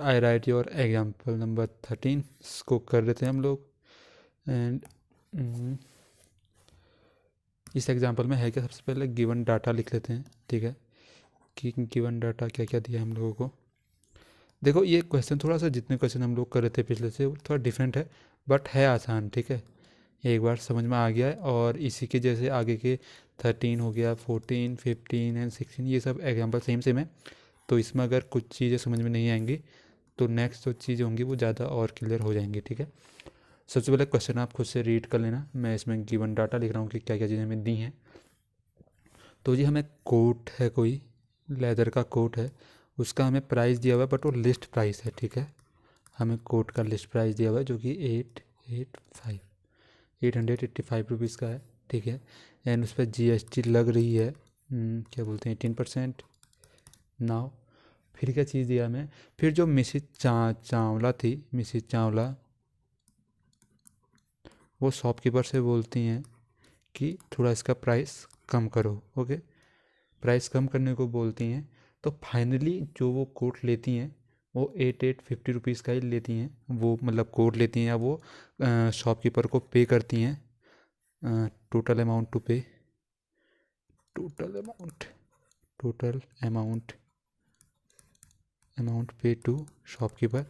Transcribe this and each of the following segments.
I right your example number 13। इसको कर लेते हैं हम लोग। एंड इस एग्जाम्पल में है क्या, सबसे पहले गिवन डाटा लिख लेते हैं, ठीक है, कि गिवन डाटा क्या क्या दिया हम लोगों को। देखो ये क्वेश्चन थोड़ा सा, जितने क्वेश्चन हम लोग कर रहे थे पिछले से, वो थोड़ा डिफरेंट है, बट है आसान, ठीक है, एक बार समझ में आ गया है। और इसी के जैसे आगे के 13 हो गया, 14, 15 एंड 16, ये सब एग्जाम्पल सेम सेम है। तो इसमें अगर कुछ चीज़ें समझ में नहीं आएंगी तो नेक्स्ट जो चीज़ें होंगी वो ज़्यादा और क्लियर हो जाएंगी, ठीक है। सबसे पहले क्वेश्चन आप खुद से रीड कर लेना, मैं इसमें गिवन डाटा लिख रहा हूँ कि क्या क्या चीज़ें हमें दी हैं। तो जी हमें कोट है, कोई लेदर का कोट है, उसका हमें प्राइस दिया हुआ है, बट वो लिस्ट प्राइस है, ठीक है। हमें कोट का लिस्ट प्राइस दिया हुआ है जो कि 885 रुपीज़ का है, ठीक है। एंड उस पर जीएसटी लग रही है, क्या बोलते हैं, 18%। नाउ फिर क्या चीज़ दिया हमें, फिर जो मिसिज चावला थी, मिसिज चावला, वो शॉपकीपर से बोलती हैं कि थोड़ा इसका प्राइस कम करो, ओके, प्राइस कम करने को बोलती हैं। तो फाइनली जो वो कोट लेती हैं वो 850 का ही लेती हैं, वो मतलब कोट लेती हैं, या वो शॉपकीपर को पे करती हैं टोटल अमाउंट टू पे, टोटल अमाउंट पे टू शॉपकीपर।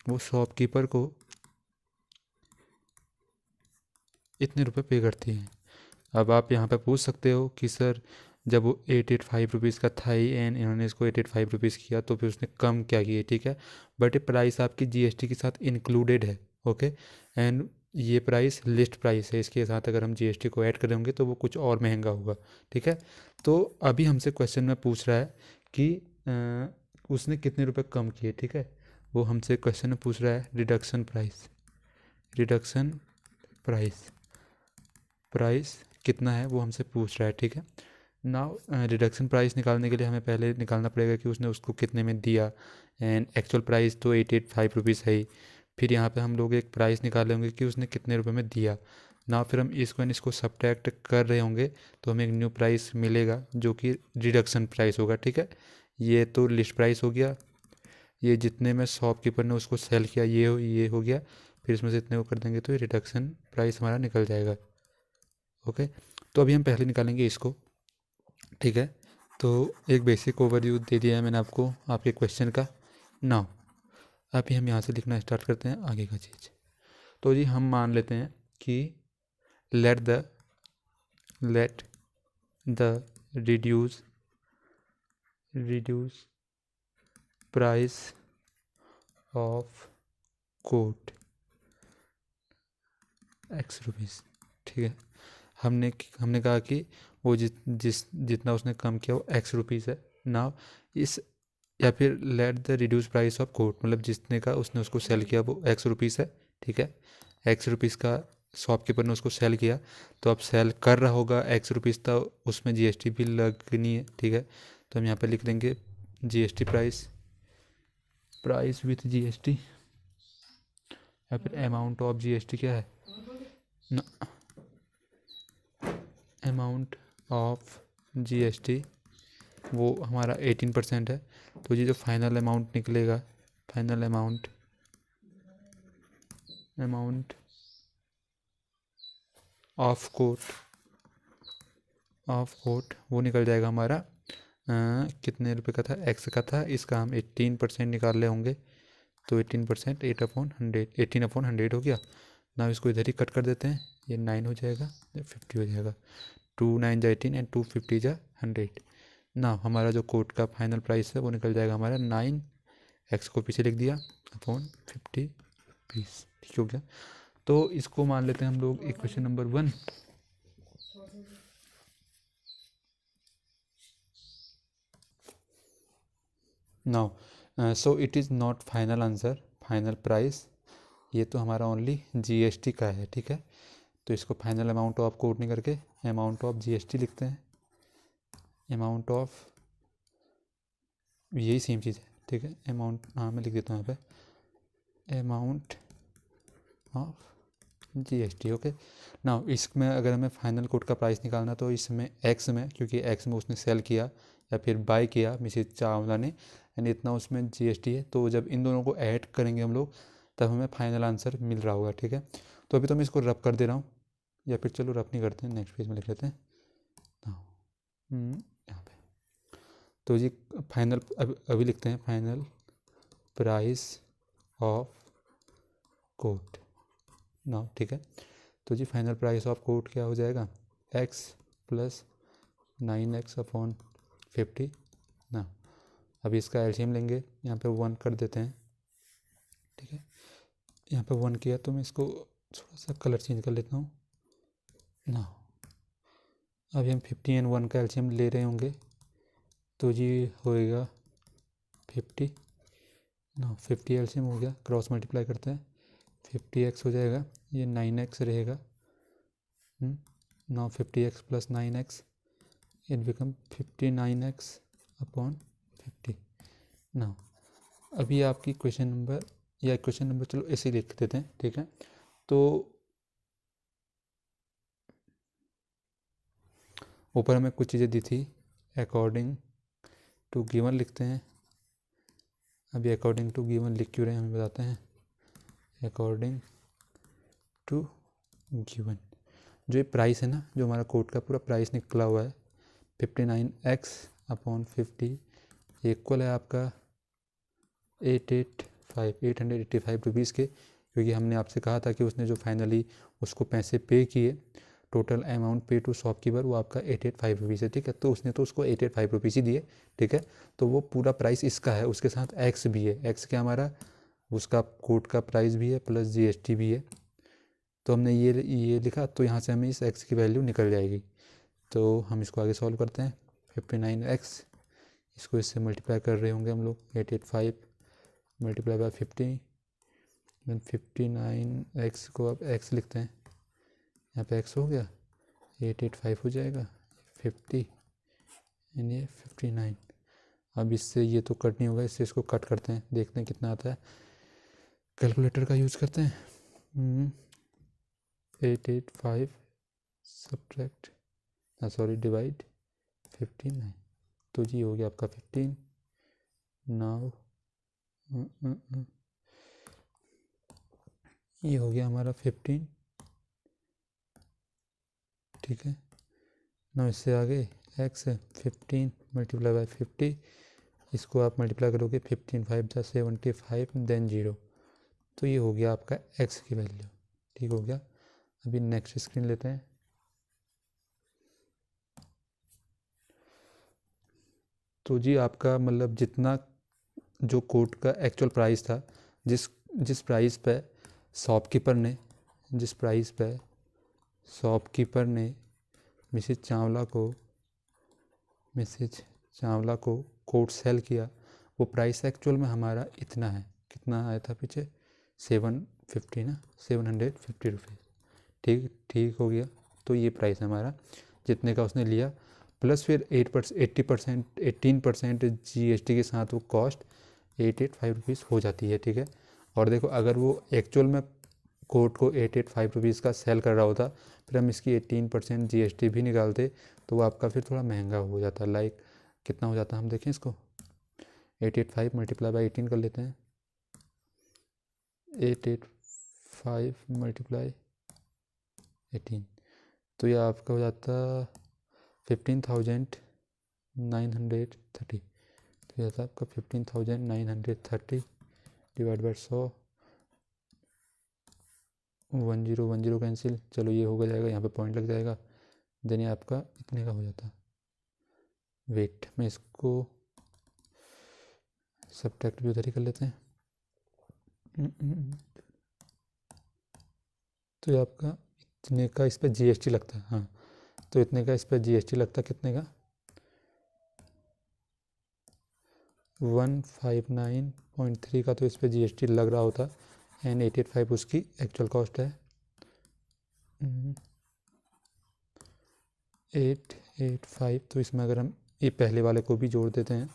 वो शॉपकीपर को इतने रुपए पे करती हैं। अब आप यहाँ पे पूछ सकते हो कि सर जब वो 885 का था ही एंड इन्होंने इसको 885 किया तो फिर उसने कम क्या किया, ठीक है, बट ये प्राइस आपकी जीएसटी के साथ इंक्लूडेड है, ओके। एंड ये प्राइस लिस्ट प्राइस है, इसके साथ अगर हम जीएसटी को ऐड करेंगे तो वो कुछ और महंगा होगा, ठीक है। तो अभी हमसे क्वेश्चन में पूछ रहा है कि उसने कितने रुपए कम किए, ठीक है, वो हमसे क्वेश्चन में पूछ रहा है रिडक्शन प्राइस कितना है वो हमसे पूछ रहा है, ठीक है। नाउ रिडक्शन प्राइस निकालने के लिए हमें पहले निकालना पड़ेगा कि उसने उसको कितने में दिया, एंड एक्चुअल प्राइस तो 885 है ही। फिर यहाँ पे हम लोग एक प्राइस निकाल लेंगे कि उसने कितने रुपए में दिया। ना फिर हम इसको सब्ट्रैक्ट कर रहे होंगे तो हमें एक न्यू प्राइस मिलेगा जो कि रिडक्शन प्राइस होगा, ठीक है। ये तो लिस्ट प्राइस हो गया, ये जितने में शॉपकीपर ने उसको सेल किया ये हो गया, फिर इसमें से इतने को कर देंगे तो ये रिडक्शन प्राइस हमारा निकल जाएगा, ओके। तो अभी हम पहले निकालेंगे इसको, ठीक है। तो एक बेसिक ओवरव्यू दे दिया है मैंने आपको आपके क्वेश्चन का। नाउ अभी हम यहाँ से लिखना स्टार्ट करते हैं आगे का चीज़। तो जी हम मान लेते हैं कि let the reduce price of coat ₹X, ठीक है। हमने कहा कि वो जितना उसने कम किया वो ₹X है। नाउ इस, या फिर let the reduce price of coat, मतलब जितने का उसने उसको सेल किया वो ₹X है, ठीक है। ₹X का शॉपकीपर ने उसको सेल किया, तो अब सेल कर रहा होगा ₹X था, उसमें जीएसटी भी लगनी है, ठीक है। तो हम यहाँ पे लिख देंगे जीएसटी प्राइस विथ जीएसटी, या फिर अमाउंट ऑफ जीएसटी क्या है ना, अमाउंट ऑफ जीएसटी वो हमारा 18% है। तो ये जो फाइनल अमाउंट निकलेगा, फाइनल अमाउंट ऑफ कोट वो निकल जाएगा हमारा कितने रुपए का था, एक्स का था, इसका हम 18% निकाल ले होंगे, तो 18% 18/100 हो गया ना। इसको इधर ही कट कर देते हैं, ये 9 हो जाएगा, ये 50 हो जाएगा, 2 9 जा 18 एंड 2 50 जा 100 ना। हमारा जो कोट का फाइनल प्राइस है वो निकल जाएगा हमारा 9, एक्स को पीछे लिख दिया, अपॉन 50 पीस, ठीक हो गया। तो इसको मान लेते हैं हम लोग equation number 1। Now so it is not final answer, final price, ये तो हमारा ओनली जीएसटी का है, ठीक है। तो इसको फाइनल अमाउंट ऑफ कोट नहीं करके अमाउंट ऑफ जीएसटी लिखते हैं, अमाउंट ऑफ, यही सेम चीज़ है, ठीक है। अमाउंट, हाँ मैं लिख देता हूँ यहाँ पे अमाउंट ऑफ जीएसटी, ओके। ना इसमें अगर हमें फाइनल कोट का प्राइस निकालना तो इसमें एक्स में, क्योंकि एक्स में उसने सेल किया या फिर बाय किया मिसेज चावला ने, एंड इतना उसमें जीएसटी है। तो जब इन दोनों को ऐड करेंगे हम लोग तब हमें फाइनल आंसर मिल रहा होगा, ठीक है। तो अभी तो मैं इसको रब कर दे रहा हूँ, या फिर चलो रब नहीं करते हैं, नेक्स्ट पेज में लिख लेते हैं। यहाँ पे तो जी फाइनल अभी लिखते हैं final price of coat now, ठीक है। तो जी फाइनल प्राइस ऑफ कोट क्या हो जाएगा, x प्लस 9x/50 ना। अभी इसका एलसीएम लेंगे, यहाँ पे 1 कर देते हैं, ठीक है। यहाँ पे 1 किया तो मैं इसको थोड़ा सा कलर चेंज कर लेता हूँ ना। अभी हम 50 एंड 1 का एलसीएम ले रहे होंगे तो जी होएगा 50 ना। 50 एलसीएम हो गया, क्रॉस मल्टीप्लाई करते हैं, 50x हो जाएगा, ये 9x रहेगा now. 50x plus 9x it become 59x/50 now. अभी आपकी क्वेश्चन नंबर चलो ऐसे लिख देते हैं, ठीक है। तो ऊपर हमें कुछ चीज़ें दी थी, अकॉर्डिंग टू गिवन लिखते हैं। अभी अकॉर्डिंग टू गिवन लिख क्यों रहे हैं हमें बताते हैं। अकॉर्डिंग टू गिवन जो ये प्राइस है ना, जो हमारा कोट का पूरा प्राइस निकला हुआ है 59x/50 इक्वल है आपका 885 रुपीज़ के, क्योंकि हमने आपसे कहा था कि उसने जो फाइनली उसको पैसे पे किए, टोटल अमाउंट पे टू शॉपकीपर वो आपका 885 रुपीज़ है, ठीक है। तो उसने तो उसको 885 रुपीज़ ही दिए, ठीक है। तो वो पूरा प्राइस इसका है, उसके साथ एक्स भी है, एक्स क्या हमारा उसका कोट का प्राइस भी है प्लस जीएसटी भी है। तो हमने ये लिखा, तो यहाँ से हमें इस एक्स की वैल्यू निकल जाएगी। तो हम इसको आगे सॉल्व करते हैं। 59x इसको इससे मल्टीप्लाई कर रहे होंगे हम लोग, 885 मल्टीप्लाई बाय 50 देन 59x को अब x लिखते हैं, यहाँ पे x हो गया, 885 हो जाएगा, 50 एंड ये 59। अब इससे ये तो कट नहीं होगा, इससे इसको कट करते हैं, देखते हैं कितना आता है। कैलकुलेटर का यूज़ करते हैं। 885 सब्ट्रैक्ट डिवाइड 59, तो जी हो गया आपका 15 नाउ। ये हो गया हमारा 15, ठीक है ना। इससे आगे x है 15 मल्टीप्लाई बाय 50, इसको आप मल्टीप्लाई करोगे 15 5 जा 75 देन 0, तो ये हो गया आपका x की वैल्यू, ठीक हो गया। अभी नेक्स्ट स्क्रीन लेते हैं। तो जी आपका मतलब जितना जो कोट का एक्चुअल प्राइस था, जिस प्राइस पे शॉपकीपर ने मिसेज चावला को कोट सेल किया, वो प्राइस एक्चुअल में हमारा इतना है। कितना आया था पीछे, 750 ना, 750 रुपीज़, ठीक हो गया। तो ये प्राइस है हमारा जितने का उसने लिया, प्लस फिर 18% जीएसटी के साथ वो कॉस्ट 885 रुपीज़ हो जाती है, ठीक है। और देखो अगर वो एक्चुअल में कोट को 885 रुपीज़ का सेल कर रहा होता, फिर हम इसकी 18% जीएसटी भी निकालते, तो वो आपका फिर थोड़ा महंगा हो जाता। लाइक कितना हो जाता, हम देखें इसको, 885 मल्टीप्लाई बाई 18 कर लेते हैं, 885 मल्टीप्लाई 18, तो ये आपका हो जाता 15,930, तो यह था आपका 15,930 डिवाइड बाई 100, 10 कैंसिल, चलो ये हो जाएगा, यहाँ पे पॉइंट लग जाएगा, देन ये आपका इतने का हो जाता। वेट मैं इसको सब्ट्रैक्ट भी उधर ही कर लेते हैं। तो ये आपका इतने का इस पर जीएसटी लगता है, हाँ, तो इतने का इस पर जीएसटी लगता है, कितने का 159.3 का, तो इस पर जीएसटी लग रहा होता, एंड 885 उसकी एक्चुअल कॉस्ट है। 885, तो इसमें अगर हम ये पहले वाले को भी जोड़ देते हैं,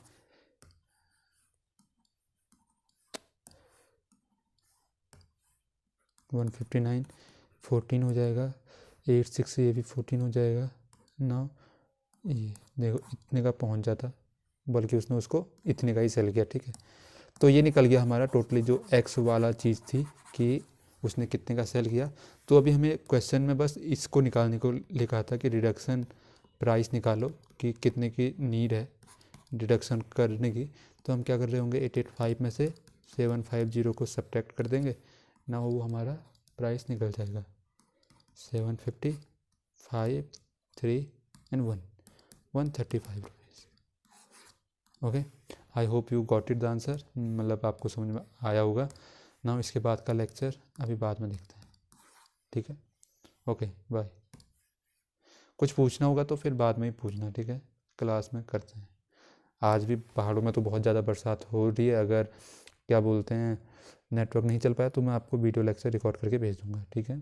159 14 हो जाएगा, 86 ये भी 14 हो जाएगा ना। ये देखो इतने का पहुंच जाता, बल्कि उसने उसको इतने का ही सेल किया, ठीक है। तो ये निकल गया हमारा टोटली जो एक्स वाला चीज़ थी कि उसने कितने का सेल किया। तो अभी हमें क्वेश्चन में बस इसको निकालने को लिखा था कि रिडक्शन प्राइस निकालो कि कितने की नीड है डिडक्शन करने की। तो हम क्या कर रहे होंगे, 885 में से 750 को सब्ट्रैक्ट कर देंगे ना, वो हमारा प्राइस निकल जाएगा 750, 5, 3 and 1, 135 rupees. Okay, I hope you got it the answer, मतलब आपको समझ में आया होगा ना। इसके बाद का लेक्चर अभी बाद में देखते हैं, ठीक है। Okay bye. कुछ पूछना होगा तो फिर बाद में ही पूछना, ठीक है, क्लास में करते हैं। आज भी पहाड़ों में तो बहुत ज़्यादा बरसात हो रही है, अगर क्या बोलते हैं नेटवर्क नहीं चल पाया तो मैं आपको वीडियो लेक्चर रिकॉर्ड करके भेज दूँगा, ठीक है।